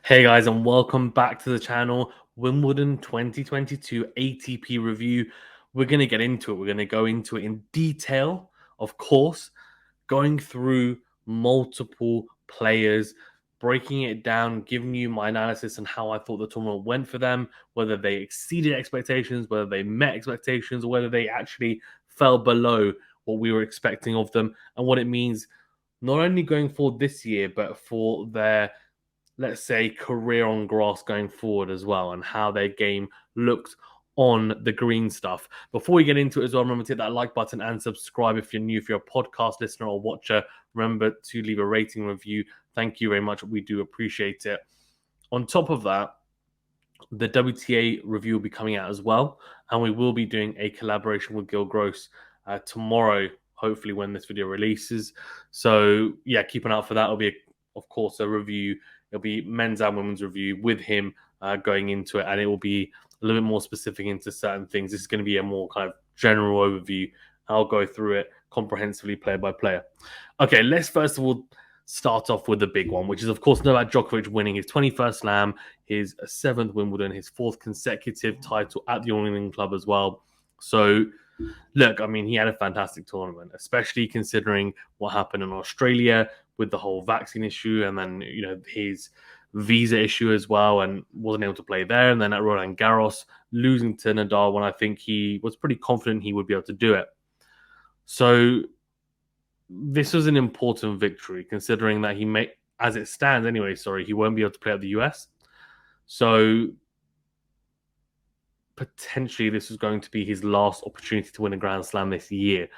Hey guys, and welcome back to the channel. Wimbledon 2022 ATP review. We're going to get into it. We're going to go into it in detail, of course, going through multiple players, breaking it down, giving you my analysis on how I thought the tournament went for them, whether they exceeded expectations, whether they met expectations, or whether they actually fell below what we were expecting of them, and what it means not only going forward this year, but for their, let's say, career on grass going forward as well, and how their game looked on the green stuff. Before we get into it as well, remember to hit that like button and subscribe if you're new. If you're a podcast listener or watcher, remember to leave a rating review. Thank you very much. We do appreciate it. On top of that, the WTA review will be coming out as well, and we will be doing a collaboration with Gil Gross tomorrow, hopefully when this video releases. So yeah, keep an eye out for that. It'll be, of course, a review. It'll be men's and women's review with him going into it, and it will be a little bit more specific into certain things. This is going to be a more kind of general overview. I'll go through it comprehensively, player by player. Okay, let's first of all start off with the big one, which is, of course, Novak Djokovic winning his 21st Slam, his 7th Wimbledon, his 4th consecutive title at the All England Club as well. So, look, I mean, he had a fantastic tournament, especially considering what happened in Australia with the whole vaccine issue, and then, you know, his visa issue as well, and wasn't able to play there. And then at Roland Garros, losing to Nadal when I think he was pretty confident he would be able to do it. So this was an important victory, considering that he may, as it stands anyway, he won't be able to play at the US. So potentially this was going to be his last opportunity to win a Grand Slam this year,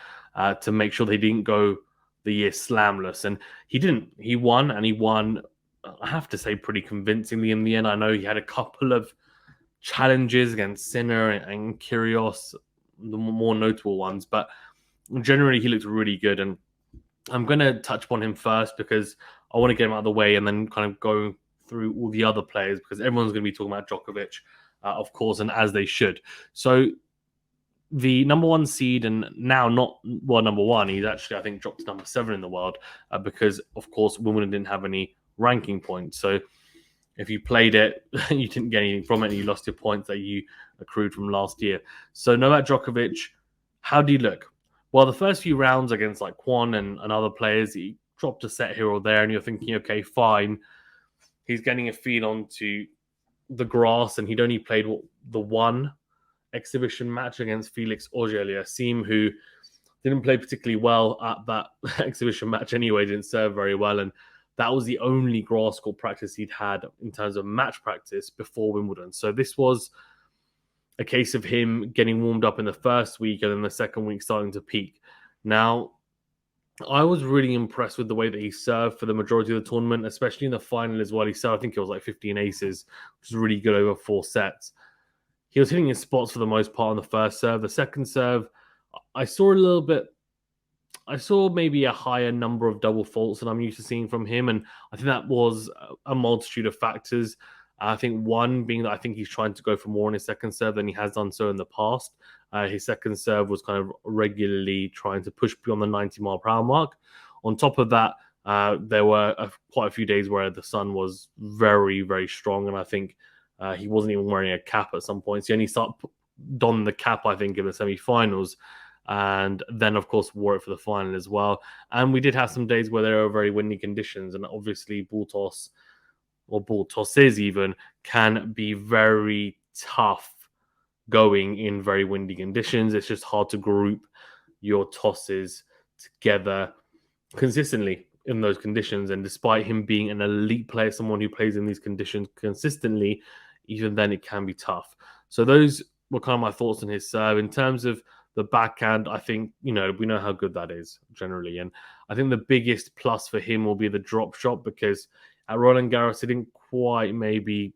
to make sure they didn't go the year slamless. And he didn't. He won, and he won, I have to say, pretty convincingly in the end. I know he had a couple of challenges against Sinner and Curios, the more notable ones, but generally he looked really good. And I'm going to touch upon him first because I want to get him out of the way, and then kind of go through all the other players, because everyone's going to be talking about Djokovic, of course, and as they should. So the number one seed, and now not, well, number one, he's actually, I think, dropped to number 7 in the world, because, of course, Wimbledon didn't have any ranking points. So if you played it, you didn't get anything from it, and you lost your points that you accrued from last year. So Novak Djokovic, how do you look? Well, the first few rounds against like Kwon and other players, he dropped a set here or there, and you're thinking, okay, fine. He's getting a feed onto the grass, and he'd only played the one exhibition match against Felix Auger-Aliassime, who didn't play particularly well at that exhibition match anyway, didn't serve very well, and that was the only grass court practice he'd had in terms of match practice before Wimbledon. So this was a case of him getting warmed up in the first week, and then the second week starting to peak. Now, I was really impressed with the way that he served for the majority of the tournament, especially in the final as well. He served, I think it was like 15 aces, which was really good over 4 sets. He was hitting his spots for the most part on the first serve. The second serve, I saw maybe a higher number of double faults than I'm used to seeing from him, and I think that was a multitude of factors. I think one being that I think he's trying to go for more in his second serve than he has done so in the past. His second serve was kind of regularly trying to push beyond the 90-mile-per-hour mark. On top of that, there were quite a few days where the sun was very, very strong, and I think he wasn't even wearing a cap at some points. He only donned the cap, I think, in the semi-finals, and then, of course, wore it for the final as well. And we did have some days where there were very windy conditions, and obviously ball tosses even, can be very tough going in very windy conditions. It's just hard to group your tosses together consistently in those conditions. And despite him being an elite player, someone who plays in these conditions consistently, even then it can be tough. So those were kind of my thoughts on his serve. In terms of the backhand, I think, we know how good that is generally. And I think the biggest plus for him will be the drop shot, because at Roland Garros, he didn't quite maybe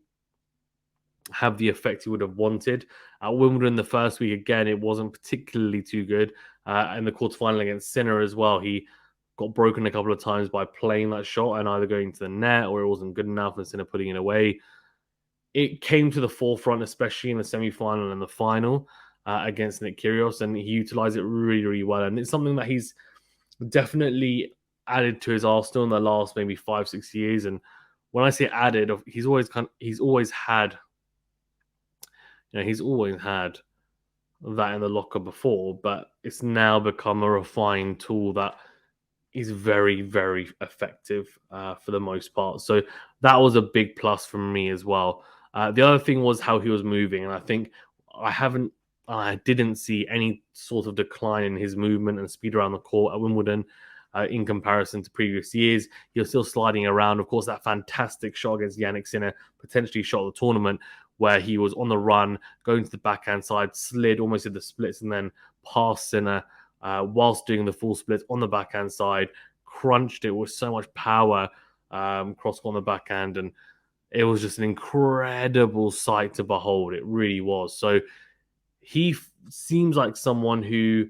have the effect he would have wanted. At Wimbledon the first week, again, it wasn't particularly too good. In the quarterfinal against Sinner as well, he got broken a couple of times by playing that shot and either going to the net or it wasn't good enough and Sinner putting it away. It came to the forefront, especially in the semi-final and the final against Nick Curios, and he utilized it really, really well. And it's something that he's definitely added to his arsenal in the last maybe 5-6 years. And when I say added, he's always had, he's always had that in the locker before, but it's now become a refined tool that is very, very effective for the most part. So that was a big plus for me as well. The other thing was how he was moving, and I think I didn't see any sort of decline in his movement and speed around the court at Wimbledon. In comparison to previous years, he was still sliding around. Of course, that fantastic shot against Yannick Sinner potentially shot the tournament, where he was on the run, going to the backhand side, slid, almost did the splits, and then passed Sinner whilst doing the full split on the backhand side, crunched it with so much power, cross on the backhand, and it was just an incredible sight to behold. It really was. So he seems like someone who,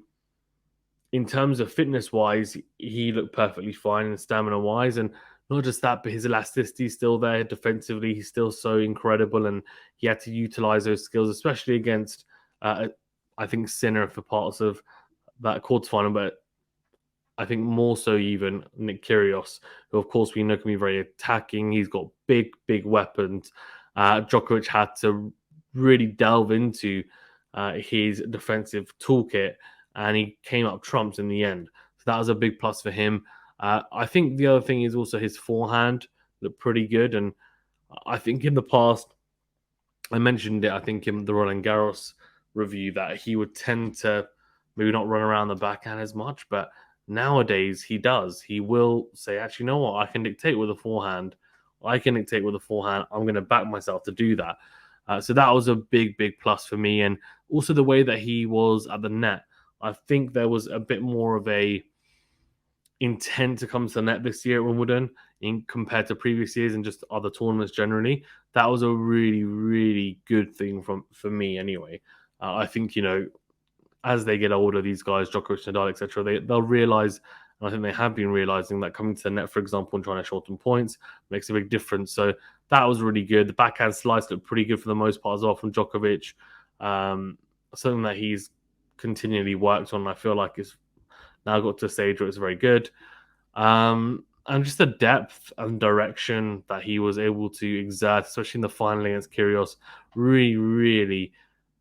in terms of fitness wise, he looked perfectly fine and stamina wise, and not just that, but his elasticity is still there. Defensively, he's still so incredible, and he had to utilize those skills, especially against, I think, Sinner for parts of that quarterfinal, but I think more so even Nick Curios, who of course we know can be very attacking. He's got big, big weapons. Djokovic had to really delve into his defensive toolkit, and he came up trumps in the end. So that was a big plus for him. I think the other thing is also his forehand looked pretty good, and I think in the past, I mentioned it, I think in the Roland Garros review, that he would tend to maybe not run around the backhand as much, but nowadays he does. He will say, actually, you know what? I can dictate with a forehand. I'm going to back myself to do that. So that was a big, big plus for me. And also the way that he was at the net. I think there was a bit more of a intent to come to the net this year at Wimbledon in compared to previous years and just other tournaments generally. That was a really, really good thing for me anyway. I think, as they get older, these guys, Djokovic, Nadal, etc., they'll realize, and I think they have been realizing, that coming to the net, for example, and trying to shorten points makes a big difference. So that was really good. The backhand slice looked pretty good for the most part as well from Djokovic. Something that he's continually worked on. I feel like it's now got to a stage where it's very good. And just the depth and direction that he was able to exert, especially in the final against Curios, really, really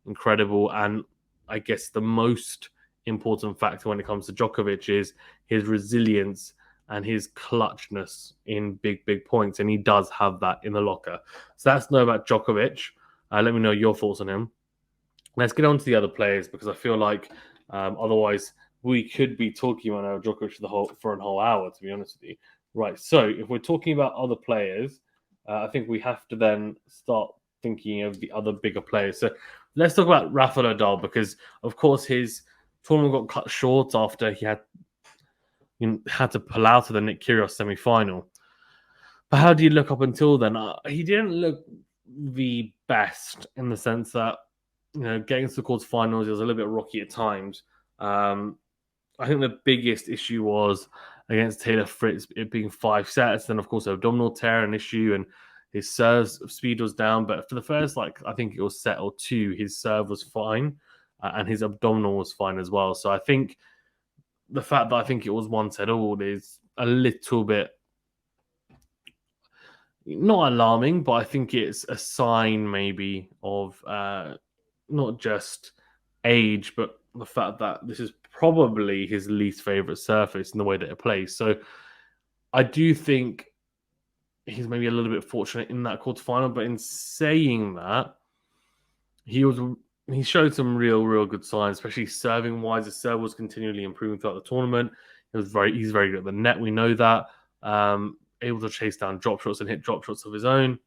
incredible. And I guess the most important factor when it comes to Djokovic is his resilience and his clutchness in big, big points. And he does have that in the locker. So that's know about Djokovic. Let me know your thoughts on him. Let's get on to the other players, because I feel like otherwise we could be talking about Djokovic for a whole hour, to be honest with you. Right, so if we're talking about other players, I think we have to then start thinking of the other bigger players. So let's talk about Rafa Nadal, because, of course, his tournament got cut short after he had to pull out of the Nick Kyrgios semi-final. But how do you look up until then? He didn't look the best, in the sense that, getting to the quarterfinals, it was a little bit rocky at times. I think the biggest issue was against Taylor Fritz, it being 5 sets. Then, of course, abdominal tear an issue, and his serve speed was down. But for the first, I think it was set or two, his serve was fine, and his abdominal was fine as well. So I think the fact that I think it was 1 set all is a little bit not alarming, but I think it's a sign maybe of not just age, but the fact that this is probably his least favorite surface in the way that it plays. So I do think he's maybe a little bit fortunate in that quarterfinal. But in saying that, he showed some real good signs, especially serving wise. His serve was continually improving throughout the tournament. He's very good at the net. We know that. Able to chase down drop shots and hit drop shots of his own,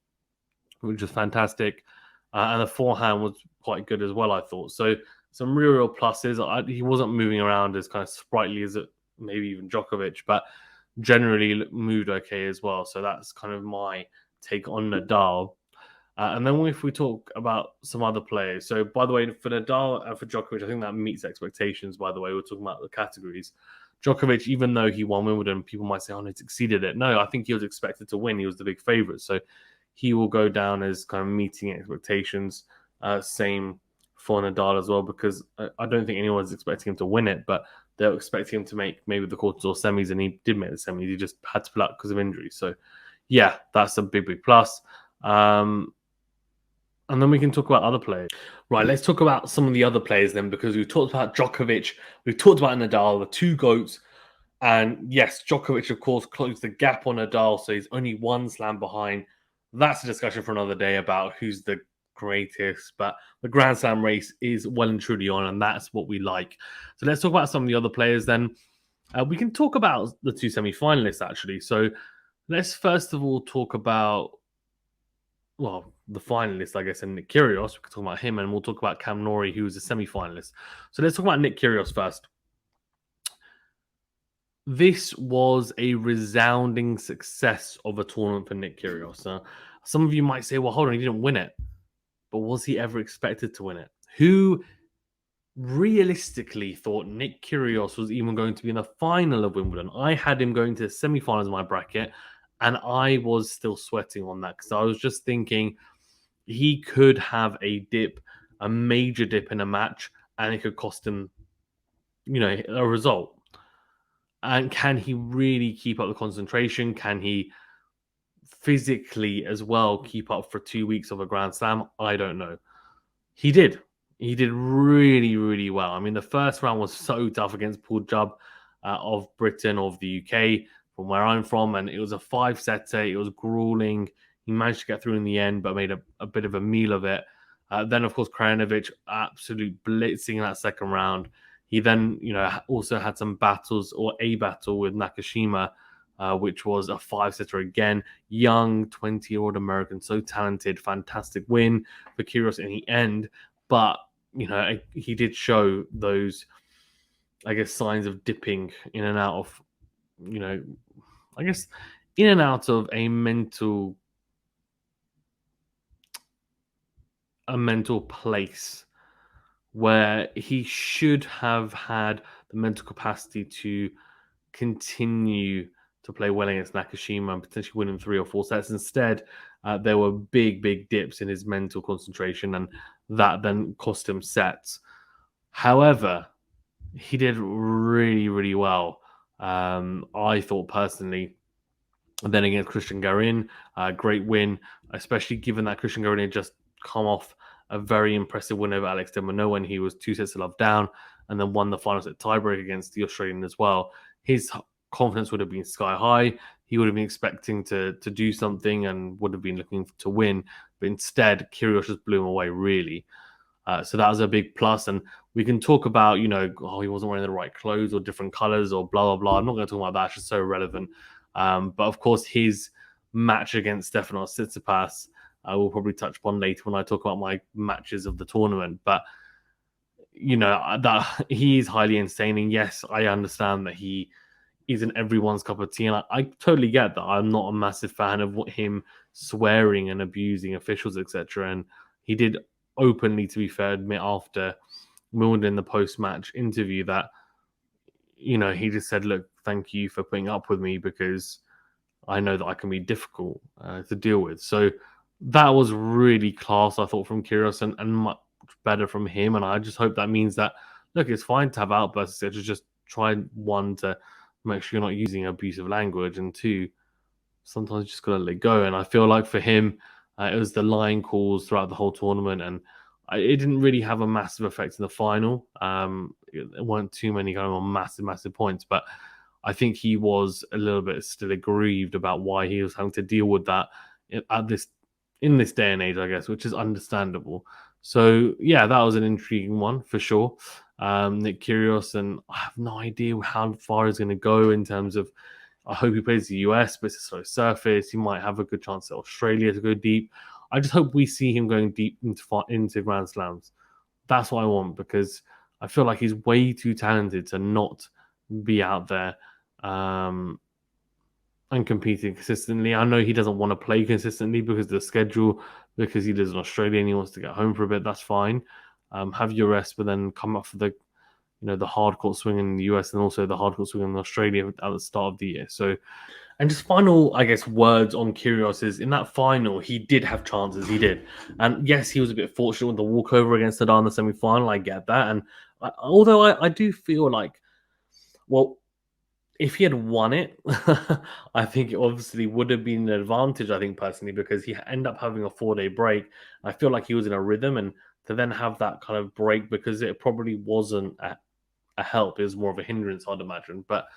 which is fantastic. And the forehand was quite good as well, I thought. So some real pluses. He wasn't moving around as kind of sprightly as maybe even Djokovic, but generally moved okay as well. So that's kind of my take on Nadal. And then if we talk about some other players. So, by the way, for Nadal and for Djokovic, I think that meets expectations, by the way. We're talking about the categories. Djokovic, even though he won Wimbledon, people might say, oh, he's exceeded it. No, I think he was expected to win. He was the big favourite. So he will go down as kind of meeting expectations. Same for Nadal as well, because I don't think anyone's expecting him to win it, but they're expecting him to make maybe the quarters or semis, and he did make the semis. He just had to pull out because of injury. So Yeah, that's a big plus. And then we can talk about other players. Right, let's talk about some of the other players then, because we've talked about Djokovic, we've talked about Nadal, the two GOATs. And yes, Djokovic, of course, closed the gap on Nadal, so he's only one slam behind. That's a discussion for another day about who's the greatest. But the Grand Slam race is well and truly on, and that's what we like. So let's talk about some of the other players then. We can talk about the two semi-finalists, actually. So let's first of all talk about, well, the finalist, I guess, and Nick Kyrgios. We can talk about him, and we'll talk about Cam Norrie, who was a semi-finalist. So let's talk about Nick Kyrgios first. This was a resounding success of a tournament for Nick Kyrgios. Some of you might say, well, hold on, he didn't win it. But was he ever expected to win it? Who realistically thought Nick Kyrgios was even going to be in the final of Wimbledon? I had him going to the semi-finals of my bracket, and I was still sweating on that because I was just thinking he could have a dip, a major dip in a match, and it could cost him, a result. And can he really keep up the concentration? Can he physically as well keep up for 2 weeks of a Grand Slam? I don't know. He did. He did really, really well. I mean, the first round was so tough against Paul Jubb of Britain, of the UK, from where I'm from. And it was a 5-setter. It was grueling. He managed to get through in the end, but made a bit of a meal of it. Then, of course, Krajinovic, absolute blitzing in that second round. He then, also had some battles, or a battle with Nakashima, which was a 5-setter again. Young, 20-year-old American, so talented, fantastic win for Curios in the end. But, he did show those, I guess, signs of dipping in and out of, I guess, in and out of a mental place where he should have had the mental capacity to continue to play well against Nakashima and potentially win in 3 or 4 sets. Instead, there were big dips in his mental concentration, and that then cost him sets. However, he did really, really well. I thought personally. And then against Christian Garion, great win, especially given that Christian Garion had just come off a very impressive win over Alex de Minaur when he was 2 sets to love down, and then won the final set tiebreak against the Australian as well. His confidence would have been sky high. He would have been expecting to do something and would have been looking to win. But instead, Curios just blew him away, really. So that was a big plus. And we can talk about, he wasn't wearing the right clothes or different colors or blah, blah, blah. I'm not going to talk about that. It's just so irrelevant. But of course, his match against Stefanos Tsitsipas, I will probably touch upon later when I talk about my matches of the tournament. But, that he is highly entertaining. Yes, I understand that he isn't everyone's cup of tea. And I totally get that. I'm not a massive fan of him swearing and abusing officials, etc. And he did openly, to be fair, admit after Wimbledon in the post-match interview that, he just said, look, thank you for putting up with me because I know that I can be difficult to deal with. So that was really class, I thought, from Curios and much better from him. And I just hope that means that, look, it's fine to have outbursts, etc. Just try, one, to make sure you're not using abusive language, and two, sometimes you just got to let go. And I feel like for him, it was the line calls throughout the whole tournament, and it didn't really have a massive effect in the final. There weren't too many kind of massive points, but I think he was a little bit still aggrieved about why he was having to deal with that in this day and age, I guess, which is understandable. So yeah, that was an intriguing one for sure. Nick Curios, and I have no idea how far he's going to go in terms of. I hope he plays the US, but it's a slow surface. He might have a good chance at Australia to go deep. I just hope we see him going deep into Grand Slams. That's what I want, because I feel like he's way too talented to not be out there and competing consistently. I know he doesn't want to play consistently because of the schedule, because he lives in Australia and he wants to get home for a bit. That's fine. Have your rest, but then come up for the hard court swing in the US and also the hard court swing in Australia at the start of the year. So, and just final, I guess, words on Curios is in that final, he did have chances. He did. And yes, he was a bit fortunate with the walkover against Nadal in the semi-final. I get that. And although I do feel like, well, if he had won it, I think it obviously would have been an advantage, I think, personally, because he ended up having a 4-day break. I feel like he was in a rhythm, and to then have that kind of break, because it probably wasn't a help, it was more of a hindrance, I'd imagine. But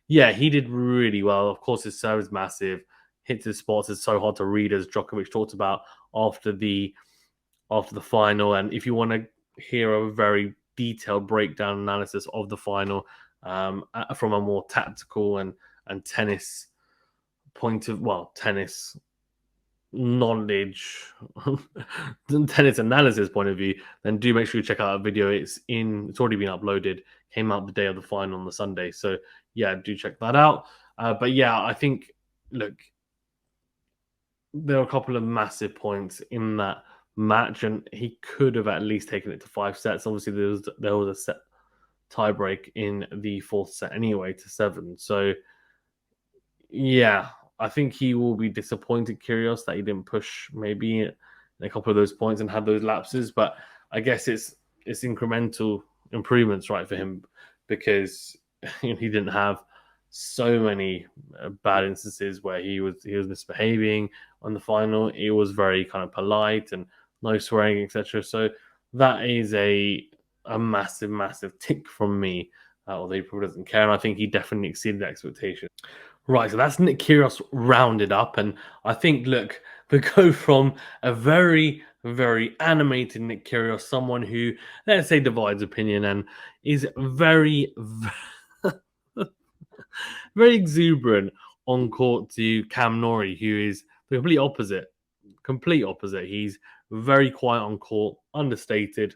yeah, he did really well. Of course, his serve is massive, hits his spots is so hard to read, as Djokovic talked about after the final. And if you want to hear a very detailed breakdown analysis of the final, from a more tactical and tennis point of, well, tennis knowledge, tennis analysis point of view, then do make sure you check out that video. It's already been uploaded. Came out the day of the final on the Sunday, so yeah, do check that out. But yeah, I think, look, there are a couple of massive points in that match, and he could have at least taken it to 5 sets. Obviously, there was a set tiebreak in the fourth set anyway to 7. So yeah, I think he will be disappointed, Curios, that he didn't push maybe in a couple of those points and had those lapses. But I guess it's incremental improvements, right, for him, because he didn't have so many bad instances where he was misbehaving on the final. It was very kind of polite and no swearing, etc. So that is a massive, massive tick from me. Although he probably doesn't care, and I think he definitely exceeded expectations. Right, so that's Nick Kyrgios rounded up, and I think, look, we go from a very, very animated Nick Kyrgios, someone who, let's say, divides opinion and is very, very exuberant on court, to Cam Norrie, who is the complete opposite. Complete opposite. He's very quiet on court, understated,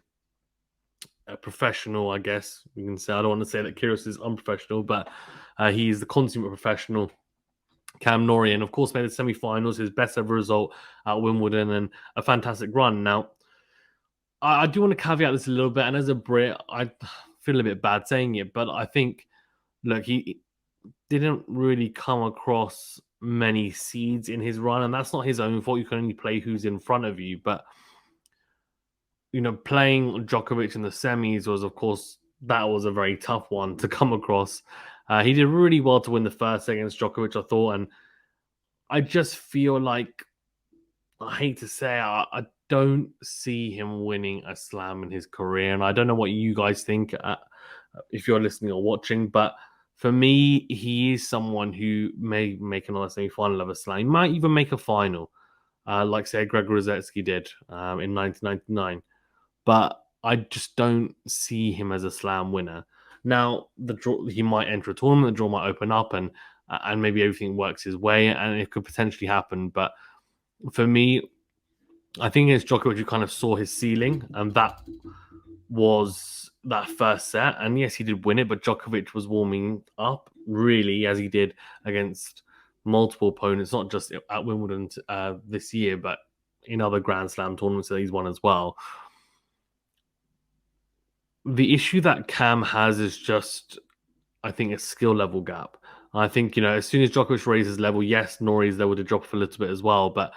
a professional, I guess we can say. I don't want to say that Kyrgios is unprofessional, but he's the consummate professional. Cam Norrie, and of course, made the semi-finals, his best ever result at Wimbledon, and a fantastic run. Now, I do want to caveat this a little bit, and as a Brit, I feel a bit bad saying it, but I think, look, he didn't really come across many seeds in his run, and that's not his own fault. You can only play who's in front of you, but playing Djokovic in the semis was, of course, that was a very tough one to come across. He did really well to win the first against Djokovic, I thought, and I just feel like, I hate to say, I don't see him winning a slam in his career, and I don't know what you guys think, if you're listening or watching, but for me, he is someone who may make another semi-final of a slam. He might even make a final, like say Greg Rosetsky did in 1999. But I just don't see him as a slam winner. Now, the draw, he might enter a tournament, the draw might open up, and maybe everything works his way, and it could potentially happen. But for me, I think it's Djokovic who kind of saw his ceiling, and that was that first set. And yes, he did win it, but Djokovic was warming up really, as he did against multiple opponents, not just at Wimbledon this year, but in other Grand Slam tournaments that he's won as well. The issue that Cam has is just, I think, a skill level gap. I think, as soon as Djokovic raises level, yes, Norrie's level to drop off a little bit as well, but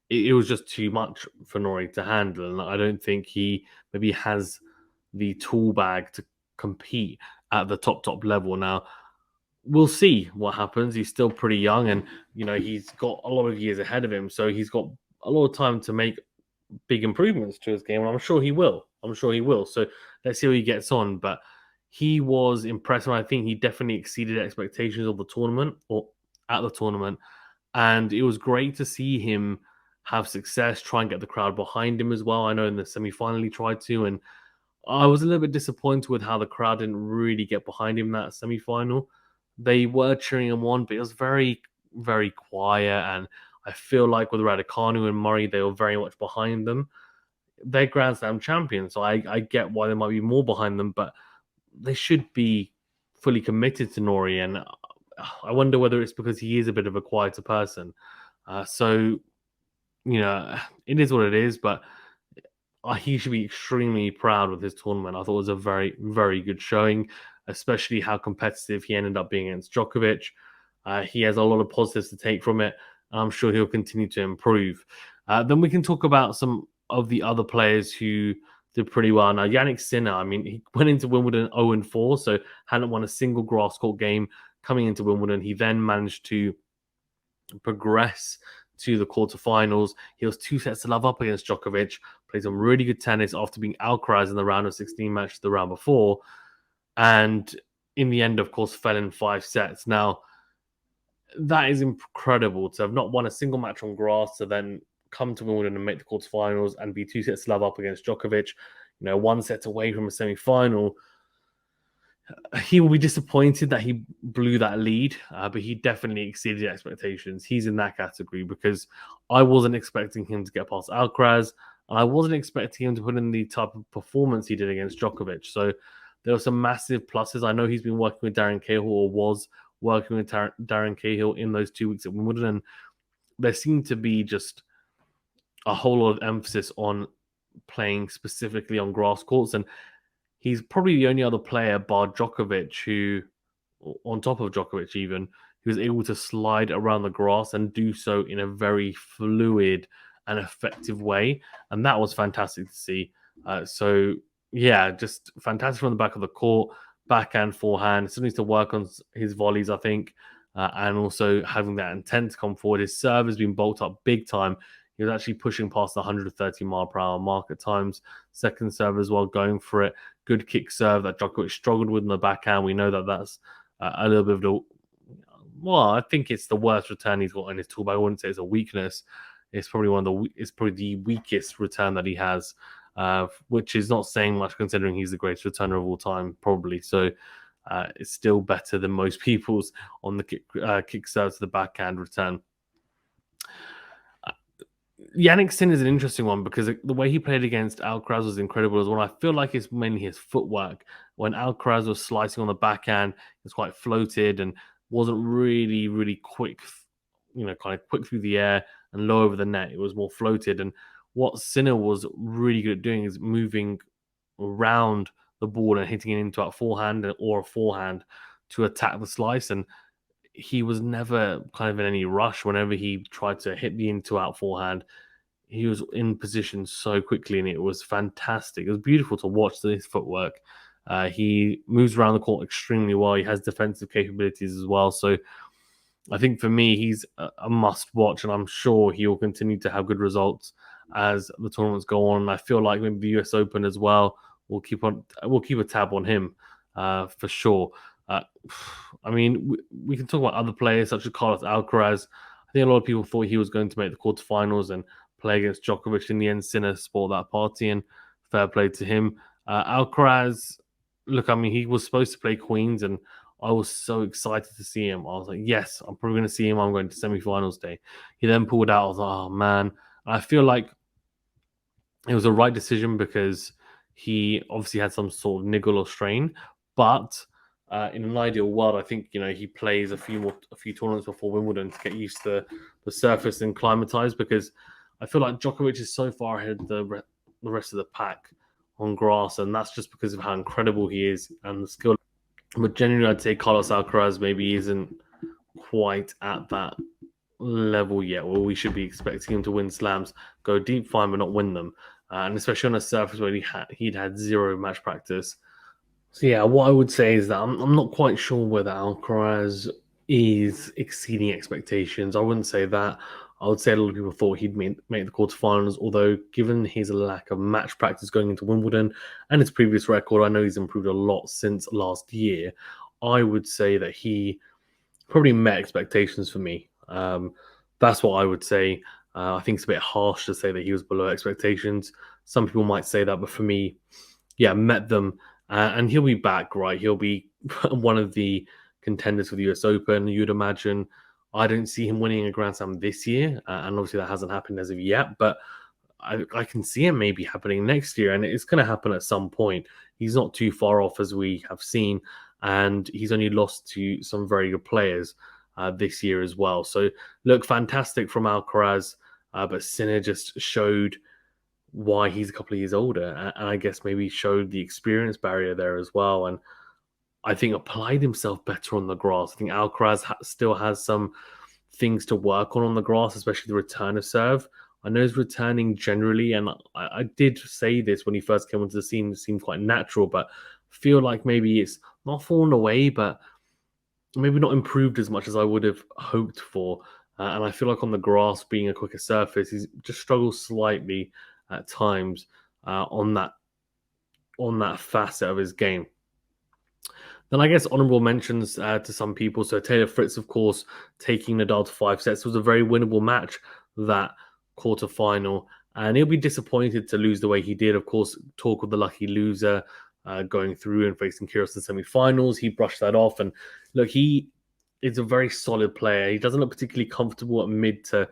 it was just too much for Norrie to handle. And I don't think he maybe has the tool bag to compete at the top level. Now, we'll see what happens. He's still pretty young, and, he's got a lot of years ahead of him. So he's got a lot of time to make big improvements to his game, and I'm sure he will. So let's see how he gets on. But he was impressive. I think he definitely exceeded expectations of the tournament, or at the tournament. And it was great to see him have success, try and get the crowd behind him as well. I know in the semi-final he tried to, and I was a little bit disappointed with how the crowd didn't really get behind him that semi-final. They were cheering him on, but it was very, very quiet. And I feel like with Raducanu and Murray, they were very much behind them. They're Grand Slam champions, so I get why they might be more behind them, but they should be fully committed to Norrie. And I wonder whether it's because he is a bit of a quieter person. So, it is what it is, but he should be extremely proud with his tournament. I thought it was a very, very good showing, especially how competitive he ended up being against Djokovic. He has a lot of positives to take from it. I'm sure he'll continue to improve. Then we can talk about some of the other players who did pretty well. Now, Yannick Sinner, he went into Wimbledon 0-4, so hadn't won a single grass court game coming into Wimbledon. He then managed to progress to the quarterfinals. He was 2 sets to love up against Djokovic, played some really good tennis after being Alcaraz in the round of 16 match the round before. And in the end, of course, fell in 5 sets. Now, that is incredible to have not won a single match on grass to then come to Wimbledon and make the quarterfinals and be 2 sets to love up against Djokovic, 1 set away from a semi-final. He will be disappointed that he blew that lead, but he definitely exceeded expectations. He's in that category because I wasn't expecting him to get past Alcaraz, and I wasn't expecting him to put in the type of performance he did against Djokovic. So there were some massive pluses. I know he's been working with Darren Cahill, or was working with Darren Cahill in those 2 weeks at Wimbledon, and there seemed to be just a whole lot of emphasis on playing specifically on grass courts, and he's probably the only other player bar Djokovic who, on top of Djokovic even, who was able to slide around the grass and do so in a very fluid and effective way. And that was fantastic to see. So, yeah, just fantastic from the back of the court, backhand, forehand. Still needs to work on his volleys, I think, and also having that intent to come forward. His serve has been bulked up big time. He was actually pushing past the 130 mile per hour mark at times. Second serve as well, going for it. Good kick serve that Djokovic struggled with in the backhand. We know that that's a little bit of the... Well, I think it's the worst return he's got in his tool, but I wouldn't say it's a weakness. It's probably the weakest return that he has, which is not saying much considering he's the greatest returner of all time, probably. So it's still better than most people's on the kick serve to the backhand return. Yannick Sinner is an interesting one because the way he played against Alcaraz was incredible as well. I feel like it's mainly his footwork. When Alcaraz was slicing on the backhand, it was quite floated and wasn't really, really quick, kind of quick through the air and low over the net. It was more floated. And what Sinner was really good at doing is moving around the ball and hitting it into a forehand or a forehand to attack the slice. And he was never kind of in any rush. Whenever he tried to hit the into-out forehand, he was in position so quickly, and it was fantastic. It was beautiful to watch this footwork. He moves around the court extremely well. He has defensive capabilities as well. So I think for me, he's a must-watch, and I'm sure he will continue to have good results as the tournaments go on. I feel like maybe the US Open as well. We'll keep a tab on him for sure. I mean, we can talk about other players such as Carlos Alcaraz. I think a lot of people thought he was going to make the quarterfinals and play against Djokovic. In the end, Sinner spoiled that party, and fair play to him. Alcaraz, look, I mean, he was supposed to play Queens, and I was so excited to see him. I was like, yes, I'm probably going to see him. I'm going to semi-finals day. He then pulled out. I was like, oh, man. I feel like it was a right decision because he obviously had some sort of niggle or strain, but in an ideal world, I think he plays a few tournaments before Wimbledon to get used to the surface and climatize. Because I feel like Djokovic is so far ahead of the rest of the pack on grass, and that's just because of how incredible he is and the skill. But generally, I'd say Carlos Alcaraz maybe isn't quite at that level yet, where we should be expecting him to win slams, go deep, fine, but not win them, and especially on a surface where he'd had zero match practice. So yeah, what I would say is that I'm not quite sure whether Alcaraz is exceeding expectations. I wouldn't say that. I would say a lot of people thought he'd make the quarterfinals, although given his lack of match practice going into Wimbledon and his previous record, I know he's improved a lot since last year. I would say that he probably met expectations for me. That's what I would say. I think it's a bit harsh to say that he was below expectations. Some people might say that, but for me, yeah, met them. And he'll be back, right? He'll be one of the contenders for the US Open, you'd imagine. I don't see him winning a Grand Slam this year, and obviously that hasn't happened as of yet, but I can see it maybe happening next year, and it's going to happen at some point. He's not too far off, as we have seen, and he's only lost to some very good players this year as well. So, look, fantastic from Alcaraz, but Sinner just showed why he's a couple of years older, and I guess maybe showed the experience barrier there as well, and I think applied himself better on the grass. I think Alcaraz still has some things to work on the grass, especially the return of serve. I know he's returning generally, and I did say this when he first came onto the scene, it seemed quite natural, but I feel like maybe it's not fallen away, but maybe not improved as much as I would have hoped for. And I feel like on the grass, being a quicker surface, he's just struggles slightly at times on that facet of his game. Then I guess honourable mentions to some people. So Taylor Fritz, of course, taking Nadal to 5 sets. It was a very winnable match, that quarter-final. And he'll be disappointed to lose the way he did. Of course, talk of the lucky loser going through and facing Curios in semi-finals. He brushed that off. And look, he is a very solid player. He doesn't look particularly comfortable at mid to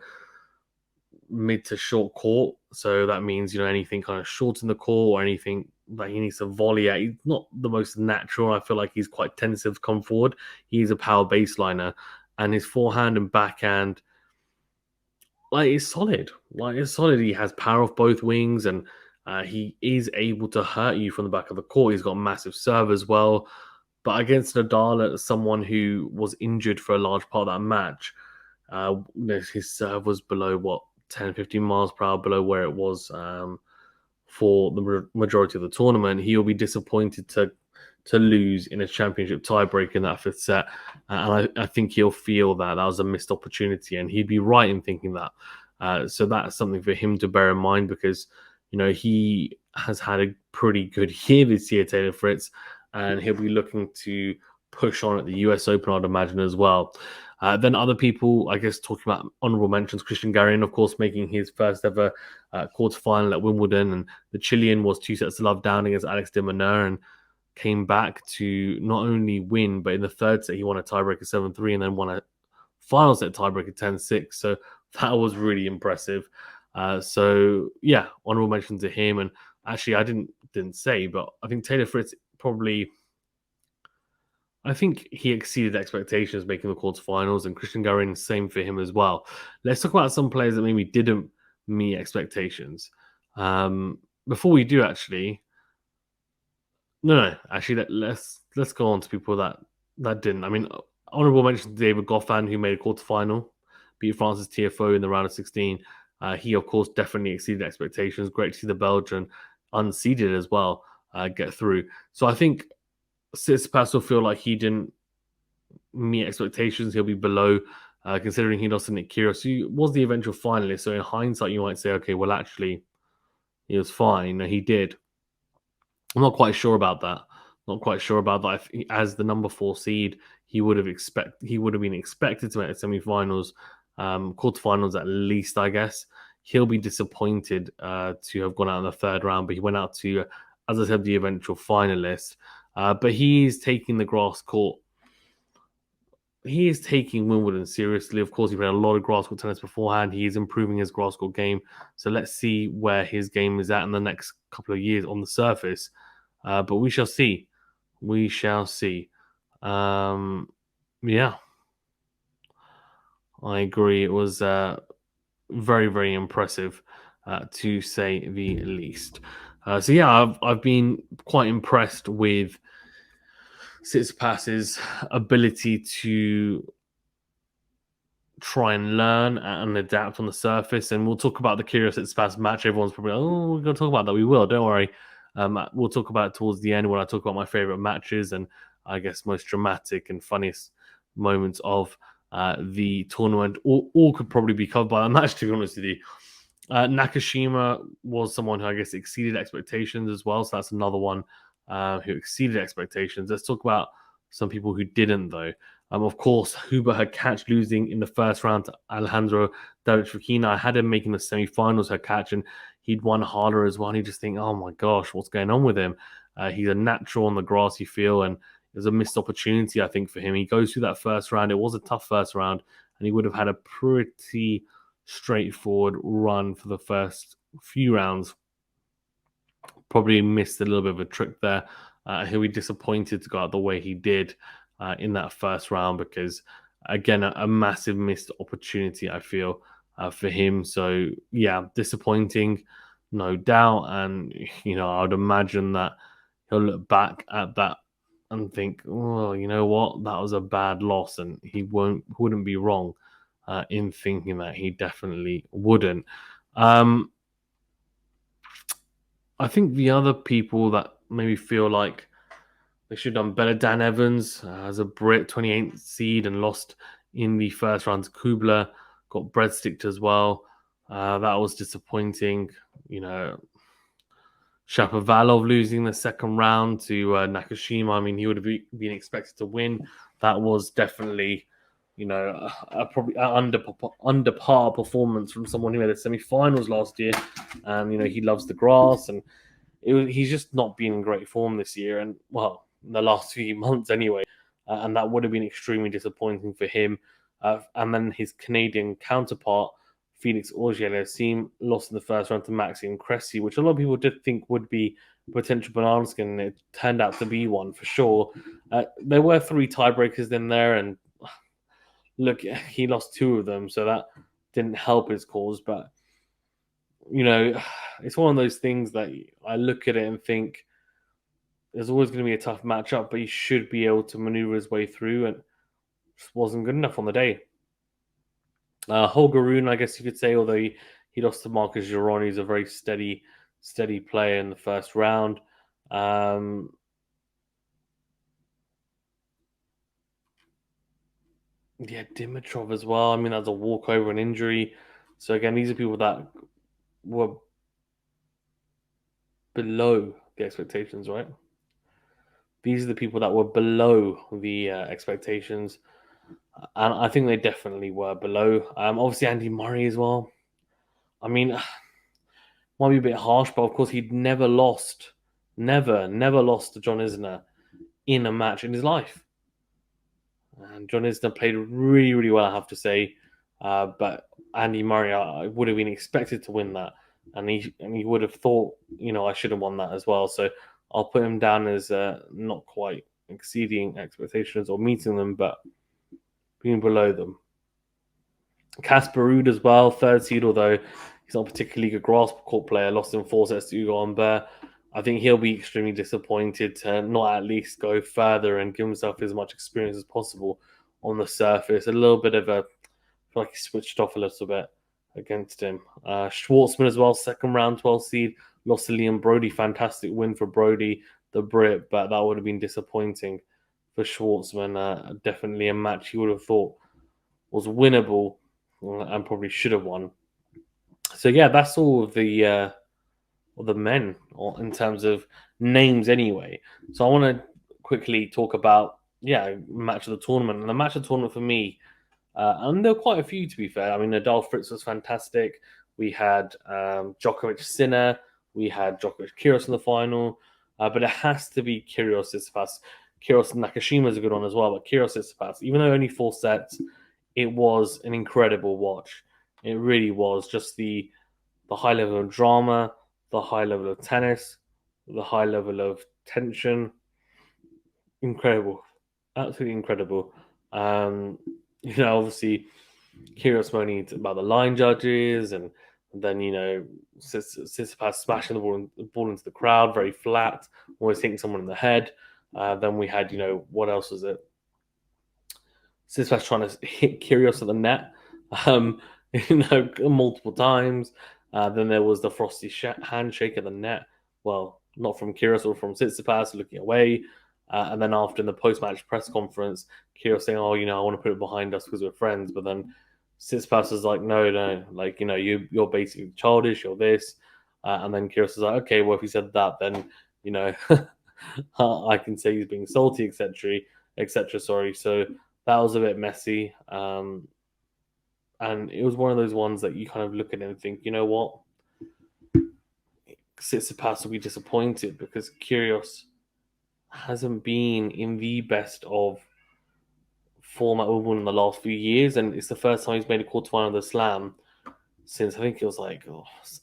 short court. So that means, anything kind of short in the court or anything that he needs to volley at. He's not the most natural. I feel like he's quite tentative to come forward. He's a power baseliner, and his forehand and backhand, is solid. It's solid. He has power off both wings, and he is able to hurt you from the back of the court. He's got massive serve as well. But against Nadal, someone who was injured for a large part of that match, his serve was below 10, 15 miles per hour below where it was for the majority of the tournament. He'll be disappointed to lose in a championship tiebreak in that fifth set. And I think he'll feel that was a missed opportunity, and he'd be right in thinking that. So that's something for him to bear in mind, because, he has had a pretty good year this year, Taylor Fritz, and he'll be looking to push on at the US Open, I'd imagine, as well. Then other people, I guess, talking about honourable mentions, Christian Garion, of course, making his first ever quarterfinal at Wimbledon, and the Chilean was 2 sets to love down against Alex de Minaur and came back to not only win, but in the third set he won a tiebreaker 7-3 and then won a final set tiebreaker 10-6. So that was really impressive. So yeah, honourable mention to him. And actually, I didn't say, but I think Taylor Fritz probably, I think he exceeded expectations making the quarterfinals, and Christian Garin, same for him as well. Let's talk about some players that maybe didn't meet expectations. Before we do, actually, no, actually, let's go on to people that didn't. I mean, honourable mention to David Goffin, who made a quarterfinal, beat Francis TFO in the round of 16. He, of course, definitely exceeded expectations. Great to see the Belgian unseeded as well get through. So I think Tsitsipas will feel like he didn't meet expectations. He'll be below, considering he lost to Nick Kyrgios, who was the eventual finalist. So in hindsight, you might say, okay, well, actually, he was fine. No, he did. I'm not quite sure about that. Not quite sure about that. As the number 4 seed, he would have been expected to make the semi-finals, quarterfinals at least, I guess. He'll be disappointed to have gone out in the third round, but he went out to, as I said, the eventual finalist. But he's taking the grass court. He is taking Wimbledon seriously. Of course, he played a lot of grass court tennis beforehand. He is improving his grass court game. So let's see where his game is at in the next couple of years on the surface. But we shall see. We shall see. Yeah, I agree. It was very, very impressive, to say the least. So yeah, I've been quite impressed with Tsitsipas's ability to try and learn and adapt on the surface. And we'll talk about the Curious Tsitsipas match. Everyone's probably, we're going to talk about that. We will, don't worry. We'll talk about it towards the end when I talk about my favorite matches and I guess most dramatic and funniest moments of the tournament. All could probably be covered by that match, to be honest with you. Nakashima was someone who I guess exceeded expectations as well. So that's another one who exceeded expectations. Let's talk about some people who didn't, though. Of course, Huber had catch losing in the first round to Alejandro David Fokina. I had him making the semi-finals her catch, and he'd won harder as well. And you just think, oh my gosh, what's going on with him? He's a natural on the grassy field, and it was a missed opportunity, I think, for him. He goes through that first round. It was a tough first round, and he would have had a pretty straightforward run for the first few rounds. Probably missed a little bit of a trick there. He'll be disappointed to go out the way he did in that first round because, again, a massive missed opportunity, I feel, for him. So, yeah, disappointing, no doubt. And, I would imagine that he'll look back at that and think, oh, you know what? That was a bad loss. And he wouldn't be wrong in thinking that. He definitely wouldn't. I think the other people that maybe feel like They should have done better. Dan Evans as a Brit, 28th seed, and lost in the first round to Kubler. Got breadsticked as well. That was disappointing. You know, Shapovalov losing the second round to Nakashima. I mean, he would have been expected to win. That was definitely, probably under par performance from someone who made the semi-finals last year. And he loves the grass, and he's just not been in great form this year, and well, in the last few months anyway. And that would have been extremely disappointing for him. And then his Canadian counterpart, Felix Auger-Aliassime, lost in the first round to Maxime Cressy, which a lot of people did think would be a potential banana skin, and it turned out to be one for sure. There were 3 tiebreakers in there, and look, he lost 2 of them, so that didn't help his cause. But it's one of those things that I look at it and think there's always going to be a tough matchup, but he should be able to maneuver his way through, and just wasn't good enough on the day. Holger Rune, I guess you could say, although he lost to Marcus Giron, he's a very steady player in the first round. Yeah, Dimitrov as well. I mean, that's a walkover and injury. So again, these are people that were below the expectations, right? These are the people that were below the expectations, and I think they definitely were below. Obviously, Andy Murray as well. I mean, might be a bit harsh, but of course, he'd never lost to John Isner in a match in his life. And John Isner played really, really well, I have to say. But Andy Murray, I would have been expected to win that, and he would have thought, I should have won that as well. So I'll put him down as not quite exceeding expectations or meeting them, but being below them. Casper Ruud as well, 3rd seed, although he's not particularly good grass court player, lost in 4 sets to Hugo Humbert. I think he'll be extremely disappointed to not at least go further and give himself as much experience as possible on the surface. A little bit of I feel like he switched off a little bit against him. Schwartzman as well, 2nd round, 12th seed, lost to Liam Brody. Fantastic win for Brody, the Brit, but that would have been disappointing for Schwartzman. Definitely a match he would have thought was winnable and probably should have won. So yeah, that's all of the men in terms of names anyway. So I want to quickly talk about match of the tournament. And the match of the tournament for me, and there were quite a few to be fair. I mean, Nadal Fritz was fantastic. We had Djokovic Sinner. We had Djokovic Curios in the final. But it has to be Curios Tsitsipas. Kyrgios Nakashima is a good one as well, but Kyrgios Tsitsipas, even though only 4 sets, it was an incredible watch. It really was. Just the high level of drama, the high level of tennis, the high level of tension. Incredible. Absolutely incredible. Obviously, Kyrgios moaning about the line judges, and then Tsitsipas smashing the ball into the crowd, very flat, always hitting someone in the head. Then we had, what else was it? Tsitsipas trying to hit Curios at the net, multiple times. Then there was the frosty handshake at the net. Well, not from Curios or from Tsitsipas, looking away. And then after in the post-match press conference, Curios saying, "Oh, I want to put it behind us because we're friends." But then Tsitsipas is like, "No, like you're basically childish. You're this." And then Curios is like, "Okay, well if he said that, then I can say he's being salty, etc., etc." Sorry, so that was a bit messy, and it was one of those ones that you kind of look at it and think, you know what, Tsitsipas will be disappointed because Curios hasn't been in the best of form at Wimbledon in the last few years, and it's the first time he's made a quarterfinal of the Slam since I think it was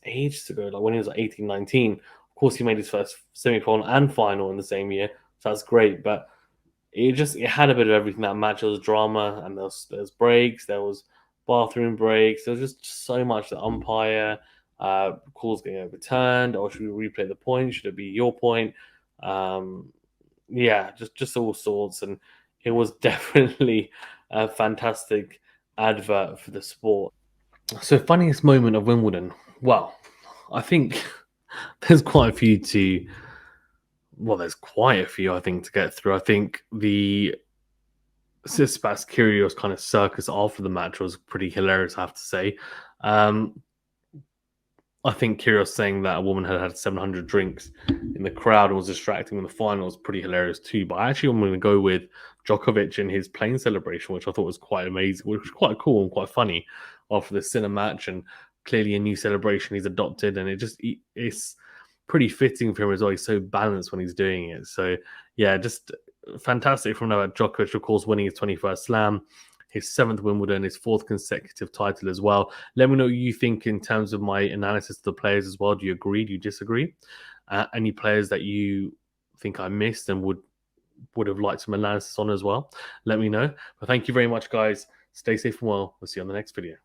ages ago, like when he was 18, 19. Of course, he made his first semi-final and final in the same year, so that's great, but it had a bit of everything. That match, there was drama, and there's breaks, there was bathroom breaks, there was just so much. The umpire calls getting overturned, or should we replay the point? Should it be your point? Just all sorts, and it was definitely a fantastic advert for the sport. So, funniest moment of Wimbledon. Well, I think there's quite a few to well, there's quite a few, I think, to get through. I think the Tsitsipas Curios kind of circus after the match was pretty hilarious, I have to say. Um, I think Curios saying that a woman had had 700 drinks in the crowd and was distracting in the final was pretty hilarious too. But I actually am going to go with Djokovic in his playing celebration, which I thought was quite amazing, which was quite cool and quite funny after the Sinner match, and clearly a new celebration he's adopted, and it's pretty fitting for him as well. He's so balanced when he's doing it. So yeah, just fantastic from Novak Djokovic, of course, winning his 21st Slam, his seventh Wimbledon, his fourth consecutive title as well. Let me know what you think in terms of my analysis of the players as well. Do you agree? Do you disagree? Any players that you think I missed and would have liked some analysis on as well? Let me know. But thank you very much, guys. Stay safe and well. We'll see you on the next video.